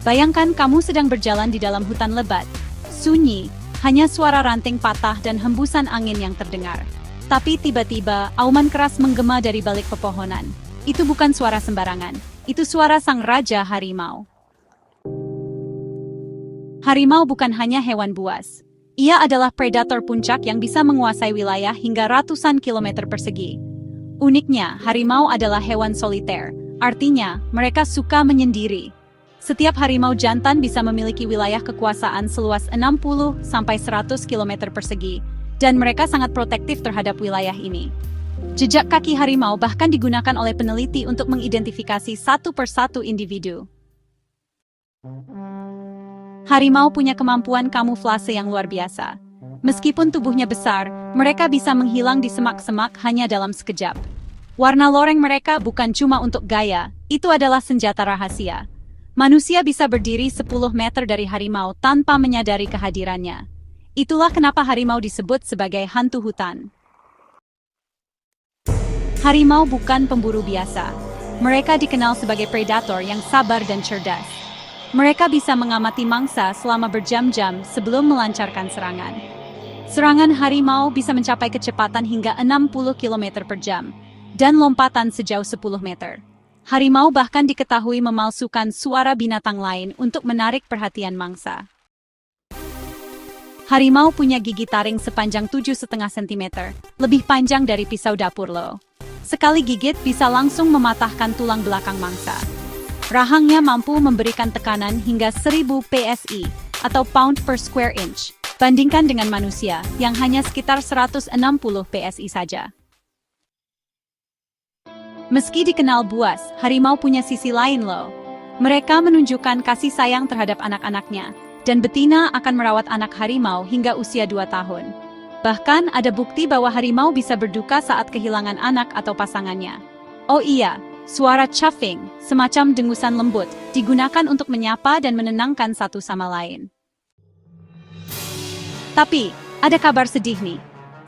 Bayangkan kamu sedang berjalan di dalam hutan lebat. Sunyi, hanya suara ranting patah dan hembusan angin yang terdengar. Tapi tiba-tiba, auman keras menggema dari balik pepohonan. Itu bukan suara sembarangan. Itu suara sang raja harimau. Harimau bukan hanya hewan buas. Ia adalah predator puncak yang bisa menguasai wilayah hingga ratusan kilometer persegi. Uniknya, harimau adalah hewan soliter. Artinya, mereka suka menyendiri. Setiap harimau jantan bisa memiliki wilayah kekuasaan seluas 60-100 km persegi, dan mereka sangat protektif terhadap wilayah ini. Jejak kaki harimau bahkan digunakan oleh peneliti untuk mengidentifikasi satu persatu individu. Harimau punya kemampuan kamuflase yang luar biasa. Meskipun tubuhnya besar, mereka bisa menghilang di semak-semak hanya dalam sekejap. Warna loreng mereka bukan cuma untuk gaya, itu adalah senjata rahasia. Manusia bisa berdiri 10 meter dari harimau tanpa menyadari kehadirannya. Itulah kenapa harimau disebut sebagai hantu hutan. Harimau bukan pemburu biasa. Mereka dikenal sebagai predator yang sabar dan cerdas. Mereka bisa mengamati mangsa selama berjam-jam sebelum melancarkan serangan. Serangan harimau bisa mencapai kecepatan hingga 60 km per jam, dan lompatan sejauh 10 meter. Harimau bahkan diketahui memalsukan suara binatang lain untuk menarik perhatian mangsa. Harimau punya gigi taring sepanjang 7,5 cm, lebih panjang dari pisau dapur lo. Sekali gigit bisa langsung mematahkan tulang belakang mangsa. Rahangnya mampu memberikan tekanan hingga 1000 PSI atau pound per square inch, bandingkan dengan manusia yang hanya sekitar 160 PSI saja. Meski dikenal buas, harimau punya sisi lain loh. Mereka menunjukkan kasih sayang terhadap anak-anaknya, dan betina akan merawat anak harimau hingga usia 2 tahun. Bahkan ada bukti bahwa harimau bisa berduka saat kehilangan anak atau pasangannya. Oh iya, suara chuffing, semacam dengusan lembut, digunakan untuk menyapa dan menenangkan satu sama lain. Tapi, ada kabar sedih nih.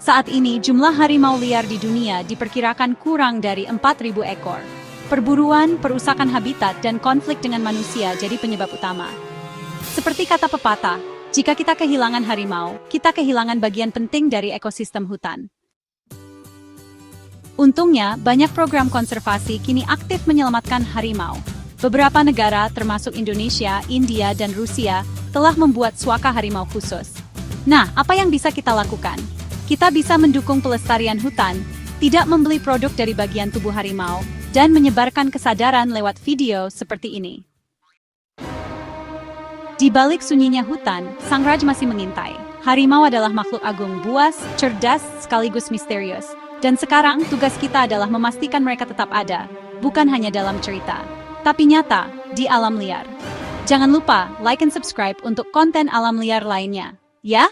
Saat ini jumlah harimau liar di dunia diperkirakan kurang dari 4.000 ekor. Perburuan, perusakan habitat, dan konflik dengan manusia jadi penyebab utama. Seperti kata pepatah, jika kita kehilangan harimau, kita kehilangan bagian penting dari ekosistem hutan. Untungnya, banyak program konservasi kini aktif menyelamatkan harimau. Beberapa negara, termasuk Indonesia, India, dan Rusia, telah membuat suaka harimau khusus. Nah, apa yang bisa kita lakukan? Kita bisa mendukung pelestarian hutan, tidak membeli produk dari bagian tubuh harimau, dan menyebarkan kesadaran lewat video seperti ini. Di balik sunyinya hutan, sang raj masih mengintai. Harimau adalah makhluk agung, buas, cerdas, sekaligus misterius. Dan sekarang tugas kita adalah memastikan mereka tetap ada, bukan hanya dalam cerita, tapi nyata, di alam liar. Jangan lupa like and subscribe untuk konten alam liar lainnya, ya?